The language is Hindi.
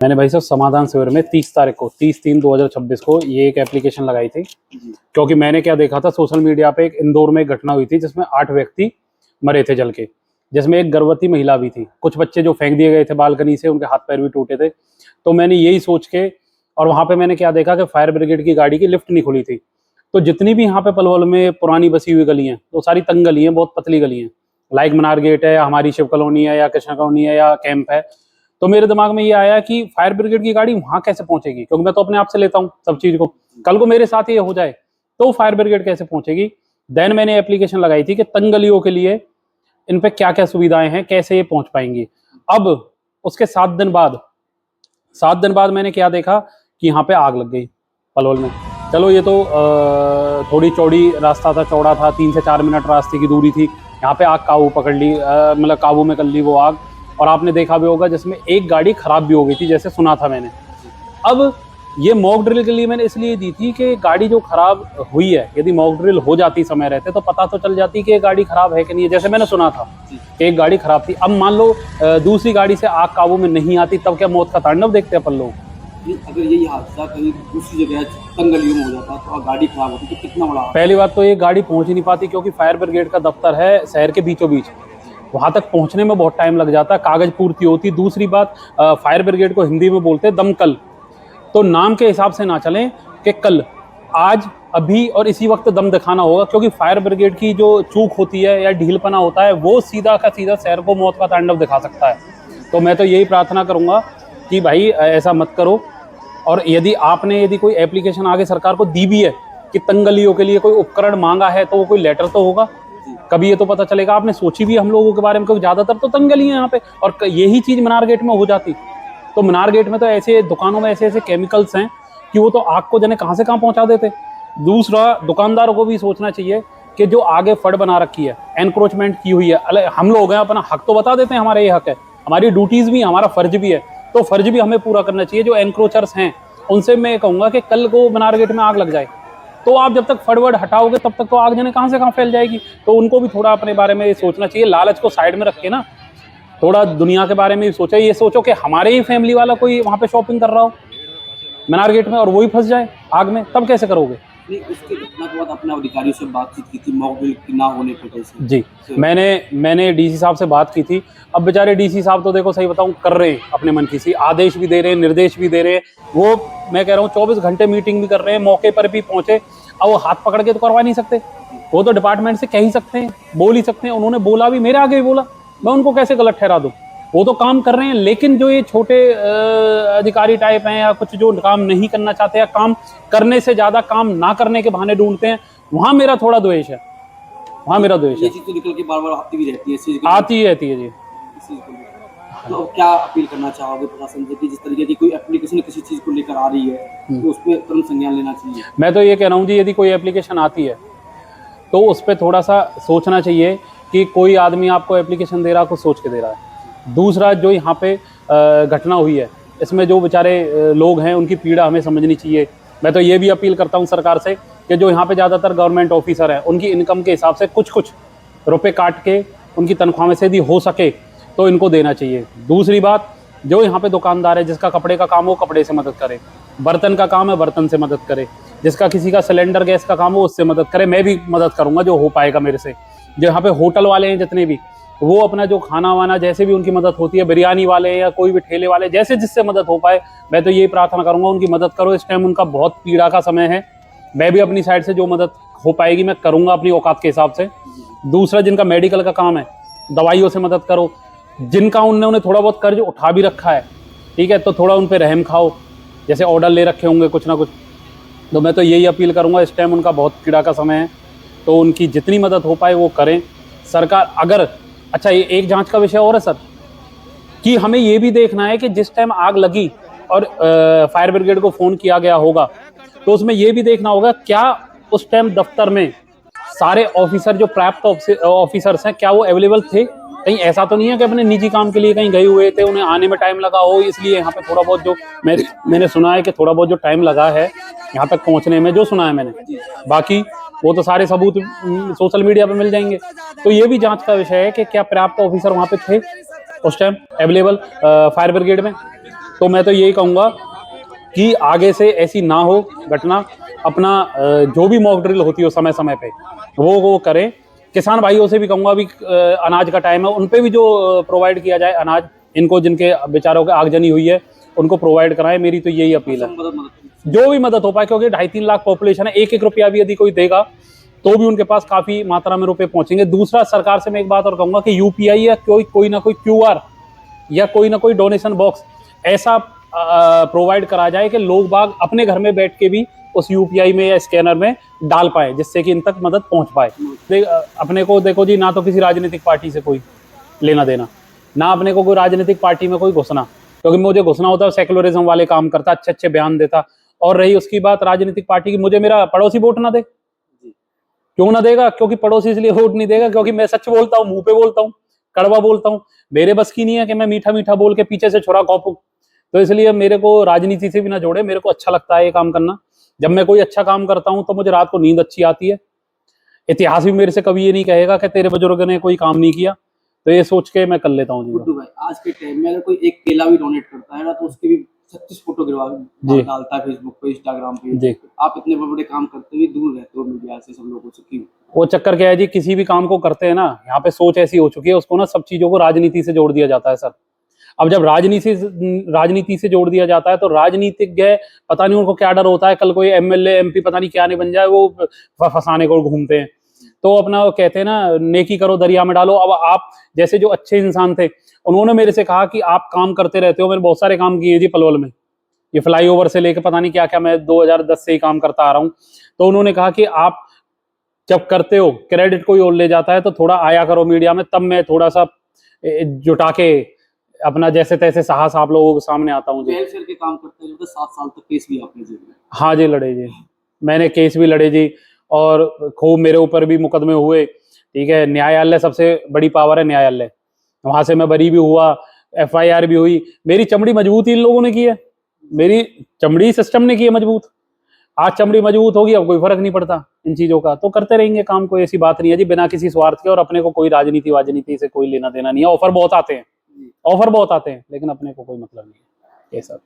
मैंने भाई साहब समाधान शिविर में 30 तारीख को 30/3/2026 को ये एक एप्लीकेशन लगाई थी, क्योंकि मैंने क्या देखा था सोशल मीडिया पे, एक इंदौर में एक घटना हुई थी जिसमें 8 व्यक्ति मरे थे जल के, जिसमें एक गर्भवती महिला भी थी। कुछ बच्चे जो फेंक दिए गए थे बालकनी से, उनके हाथ पैर भी टूटे थे। तो मैंने यही सोच के, और वहाँ पे मैंने क्या देखा कि फायर ब्रिगेड की गाड़ी की लिफ्ट नहीं खुली थी। तो जितनी भी यहाँ पे पलवल में पुरानी बसी हुई गली हैं, तो सारी तंग गली हैं, बहुत पतली गली हैं, लाइक मनार गेट है, हमारी शिव कॉलोनी है, या कृष्णा कॉलोनी है, या कैंप है। तो मेरे दिमाग में ये आया कि फायर ब्रिगेड की गाड़ी वहां कैसे पहुंचेगी, क्योंकि मैं तो अपने आप से लेता हूँ सब चीज को। कल को मेरे साथ ये हो जाए तो फायर ब्रिगेड कैसे पहुंचेगी। देन मैंने एप्लीकेशन लगाई थी कि तंग गलियों के लिए इन पे क्या क्या सुविधाएं हैं, कैसे ये पहुंच पाएंगी। अब उसके 7 दिन बाद मैंने क्या देखा कि यहाँ पे आग लग गई पलवल में। चलो ये तो थोड़ी चौड़ी रास्ता था, चौड़ा था, 3 से 4 मिनट रास्ते की दूरी थी। यहाँ पे आग काबू पकड़ ली, मतलब काबू में कर ली वो आग। और आपने देखा भी होगा जिसमें एक गाड़ी खराब भी हो गई थी, जैसे सुना था मैंने। अब ये मॉक ड्रिल के लिए मैंने इसलिए दी थी कि गाड़ी जो खराब हुई है, यदि मॉक ड्रिल हो जाती समय रहते तो पता तो चल जाती कि ये गाड़ी खराब है कि नहीं है। जैसे मैंने सुना था कि एक गाड़ी खराब थी। अब मान लो दूसरी गाड़ी से आग काबू में नहीं आती, तब क्या मौत का तांडव देखते अपन लोग। अगर यही हादसा कहीं दूसरी जगह तंग गलियों में हो जाता तो गाड़ी खराब होती तो कितना बड़ा। पहली बात तो ये गाड़ी पहुंच ही नहीं पाती, क्योंकि फायर ब्रिगेड का दफ्तर है शहर के बीचों बीच, वहां तक पहुंचने में बहुत टाइम लग जाता है, कागज पूर्ति होती। दूसरी बात, फायर ब्रिगेड को हिंदी में बोलते हैं दमकल। तो नाम के हिसाब से ना चलें कि कल, आज, अभी और इसी वक्त दम दिखाना होगा, क्योंकि फायर ब्रिगेड की जो चूक होती है या ढीलपना होता है, वो सीधा का सीधा शहर को मौत का तांडव दिखा सकता है। तो मैं तो यही प्रार्थना करूंगा कि भाई ऐसा मत करो। और यदि कोई एप्लीकेशन आगे सरकार को दी भी है कि तंगलियों के लिए कोई उपकरण मांगा है, तो वो कोई लेटर तो होगा, कभी ये तो पता चलेगा। आपने सोची भी हम लोगों के बारे में, क्योंकि ज्यादातर तो तंगली है यहाँ पे, और यही चीज मनार गेट में हो जाती। तो मनार गेट में तो ऐसे दुकानों में ऐसे ऐसे केमिकल्स हैं कि वो तो आग को जने कहाँ से कहाँ पहुंचा देते। दूसरा, दुकानदारों को भी सोचना चाहिए कि जो आगे फड़ बना रखी है, एनक्रोचमेंट की हुई है, अरे हम लोग हैं, अपना हक तो बता देते हैं, हमारा ये हक है, हमारी ड्यूटीज भी, हमारा फर्ज भी है, तो फर्ज भी हमें पूरा करना चाहिए। जो एनक्रोचर्स हैं उनसे मैं कहूंगा कि कल को मनार गेट में आग लग जाए, तो आप जब तक फड़वड़ हटाओगे तब तक तो आग जने कहाँ से कहाँ फैल जाएगी। तो उनको भी थोड़ा अपने बारे में सोचना चाहिए, लालच को साइड में रख के ना, थोड़ा दुनिया के बारे में भी सोचा। ये सोचो कि हमारे ही फैमिली वाला कोई वहाँ पे शॉपिंग कर रहा हो मनार गेट में, और वही फंस जाए आग में, तब कैसे करोगे। नहीं, उसके घटना के बाद अपने अधिकारियों से बातचीत की थी मॉक ड्रिल की ना होने की वजह से। जी, मैंने डीसी साहब से बात की थी। अब बेचारे डीसी साहब तो देखो सही बताऊं, कर रहे हैं अपने मन की सी, आदेश भी दे रहे हैं, निर्देश भी दे रहे हैं। वो मैं कह रहा हूँ 24 घंटे मीटिंग भी कर रहे हैं, मौके पर भी पहुंचे। अब वो हाथ पकड़ के तो करवा नहीं सकते, वो तो डिपार्टमेंट से कह ही सकते हैं, बोल ही सकते हैं। उन्होंने बोला भी, मेरे आगे भी बोला, मैं उनको कैसे गलत ठहरा दूं। वो तो काम कर रहे हैं, लेकिन जो ये छोटे अधिकारी टाइप हैं, या कुछ जो काम नहीं करना चाहते, या काम करने से ज्यादा काम ना करने के बहाने ढूंढते हैं, वहां मेरा थोड़ा द्वेष है, वहां मेरा द्वेष है। ये चीज तो निकल के बार बार आती भी रहती है, आती ही रहती है जी। तो क्या अपील करना चाहोगे प्रशासन से कि जिस तरीके की कोई एप्लीकेशन किसी चीज को लेकर आ रही है तो उस पर तुरंत संज्ञान लेना चाहिए। मैं तो ये कह रहा हूँ जी, यदि कोई एप्लीकेशन आती है तो उस पर थोड़ा सा सोचना चाहिए कि कोई आदमी आपको एप्लीकेशन दे रहा है, कुछ सोच के दे रहा है। दूसरा, जो यहाँ पे घटना हुई है, इसमें जो बेचारे लोग हैं, उनकी पीड़ा हमें समझनी चाहिए। मैं तो ये भी अपील करता हूँ सरकार से कि जो यहाँ पे ज़्यादातर गवर्नमेंट ऑफिसर हैं, उनकी इनकम के हिसाब से कुछ कुछ रुपए काट के उनकी तनख्वाह में से यदि हो सके तो इनको देना चाहिए। दूसरी बात, जो यहाँ पे दुकानदार है, जिसका कपड़े का काम हो, कपड़े से मदद करे, बर्तन का काम है, बर्तन से मदद करे, जिसका किसी का सिलेंडर गैस का काम हो, उससे मदद करे। मैं भी मदद करूँगा जो हो पाएगा मेरे से। जो यहाँ पे होटल वाले हैं जितने भी, वो अपना जो खाना वाना, जैसे भी उनकी मदद होती है, बिरयानी वाले या कोई भी ठेले वाले, जैसे जिससे मदद हो पाए, मैं तो यही प्रार्थना करूंगा उनकी मदद करो। इस टाइम उनका बहुत पीड़ा का समय है। मैं भी अपनी साइड से जो मदद हो पाएगी मैं करूंगा अपनी औकात के हिसाब से। दूसरा, जिनका मेडिकल का काम है, दवाइयों से मदद करो। जिनका उन्होंने थोड़ा बहुत कर्ज उठा भी रखा है, ठीक है, तो थोड़ा उन पर रहम खाओ, जैसे ऑर्डर ले रखे होंगे कुछ ना कुछ। तो मैं तो यही अपील करूंगा, इस टाइम उनका बहुत पीड़ा का समय है, तो उनकी जितनी मदद हो पाए वो करें सरकार। अगर अच्छा, ये एक जांच का विषय और है सर, कि हमें ये भी देखना है कि जिस टाइम आग लगी और फायर ब्रिगेड को फोन किया गया होगा, तो उसमें ये भी देखना होगा क्या उस टाइम दफ्तर में सारे ऑफिसर, जो प्राप्त ऑफिसर्स हैं, क्या वो अवेलेबल थे। कहीं ऐसा तो नहीं है कि अपने निजी काम के लिए कहीं गए हुए थे, उन्हें आने में टाइम लगा हो, इसलिए यहाँ पे थोड़ा बहुत जो मैंने सुना है कि थोड़ा बहुत जो टाइम लगा है यहाँ तक पहुँचने में, जो सुना है मैंने। बाकी वो तो सारे सबूत सोशल मीडिया पे मिल जाएंगे। तो ये भी जांच का विषय है कि क्या पर्याप्त ऑफिसर वहाँ पे थे उस टाइम अवेलेबल फायर ब्रिगेड में। तो मैं तो यही कहूँगा कि आगे से ऐसी ना हो घटना। अपना जो भी मॉक ड्रिल होती हो समय समय पे वो करें। किसान भाइयों से भी कहूँगा, अभी अनाज का टाइम है, उन पे भी जो प्रोवाइड किया जाए अनाज, इनको जिनके बेचारों के आगजनी हुई है उनको प्रोवाइड कराएं। मेरी तो यही अपील है, जो भी मदद हो पाए, क्योंकि 2.5-3 लाख पॉपुलेशन है। एक रुपया भी यदि कोई देगा तो भी उनके पास काफी मात्रा में रुपए पहुंचेंगे। दूसरा, सरकार से मैं एक बात और कहूंगा कि यूपीआई या कोई ना कोई क्यूआर या कोई ना कोई डोनेशन बॉक्स ऐसा प्रोवाइड करा जाए कि लोग बाग अपने घर में बैठ के भी उस यूपीआई में या स्कैनर में डाल पाए, जिससे कि इन तक मदद पहुंच पाए। अपने को देखो जी, ना तो किसी राजनीतिक पार्टी से कोई लेना देना, ना अपने को कोई राजनीतिक पार्टी में कोई घुसना, क्योंकि मुझे घुसना होता है सेकुलरिज्म वाले काम करता, अच्छे अच्छे बयान देता। और रही उसकी बात राजनीतिक पार्टी की, मुझे मेरा पड़ोसी वोट ना दे, क्यों ना देगा? क्योंकि पड़ोसी इसलिए वोट नहीं देगा क्योंकि मैं सच बोलता हूँ, मुंह पे बोलता हूँ, कड़वा बोलता हूँ। मेरे बस की नहीं है कि मैं मीठा मीठा बोल के पीछे से छुरा कॉपू। तो इसलिए मेरे को राजनीति से भी ना जोड़े। मेरे को अच्छा लगता है ये काम करना। जब मैं कोई अच्छा काम करता हूँ तो मुझे रात को नींद अच्छी आती है। इतिहास भी मेरे से कभी ये नहीं कहेगा कि तेरे बुजुर्ग ने कोई काम नहीं किया। तो ये सोच के मैं कर लेता हूँ। गुड्डू भाई, आज के टाइम में अगर कोई एक केला भी डोनेट करता है ना, तो उसके भी 36 फोटोग्राफ डालता है फेसबुक पे, इंस्टाग्राम पे। आप इतने बड़े बड़े काम करते हुए दूर रहते हो मीडिया से सब लोगों से, क्यों? वो चक्कर क्या है जी, किसी भी काम को करते हैं ना, यहाँ पे सोच ऐसी हो चुकी है, उसको ना सब चीजों को राजनीति से जोड़ दिया जाता है सर। अब जब राजनीति से जोड़ दिया जाता है तो राजनीतिज्ञ पता नहीं उनको क्या डर होता है, कल कोई एमएलए एमपी पता नहीं क्या नहीं बन जाए, वो फंसाने को घूमते हैं। तो अपना वो कहते हैं ना, नेकी करो दरिया में डालो। अब आप जैसे जो अच्छे इंसान थे, उन्होंने मेरे से कहा कि आप काम करते रहते हो। मैंने बहुत सारे काम किए जी पलवल में, ये फ्लाईओवर से लेकर पता नहीं क्या क्या, मैं 2010 से ही काम करता आ रहा हूँ। तो उन्होंने कहा कि आप जब करते हो, क्रेडिट कोई और ले जाता है, तो थोड़ा आया करो मीडिया में, तब मैं थोड़ा सा जुटा के अपना जैसे तैसे साहस आप लोगों के सामने आता हूँ। वेलफेयर के काम करते हैं, 7 साल तक केस भी आपने जेल में? हाँ जी, लड़े जी, मैंने केस भी लड़े जी, और खूब मेरे ऊपर भी मुकदमे हुए। ठीक है, न्यायालय सबसे बड़ी पावर है, न्यायालय, वहां से मैं बरी भी हुआ, एफआईआर भी हुई। मेरी चमड़ी मजबूत इन लोगों ने की है, मेरी चमड़ी सिस्टम ने की है मजबूत। आज चमड़ी मजबूत होगी, अब कोई फर्क नहीं पड़ता इन चीजों का। तो करते रहेंगे काम, कोई ऐसी बात नहीं है जी, बिना किसी स्वार्थ के। और अपने को कोई राजनीति से कोई लेना देना नहीं है। ऑफर बहुत आते हैं, लेकिन अपने को कोई मतलब नहीं है ये सब।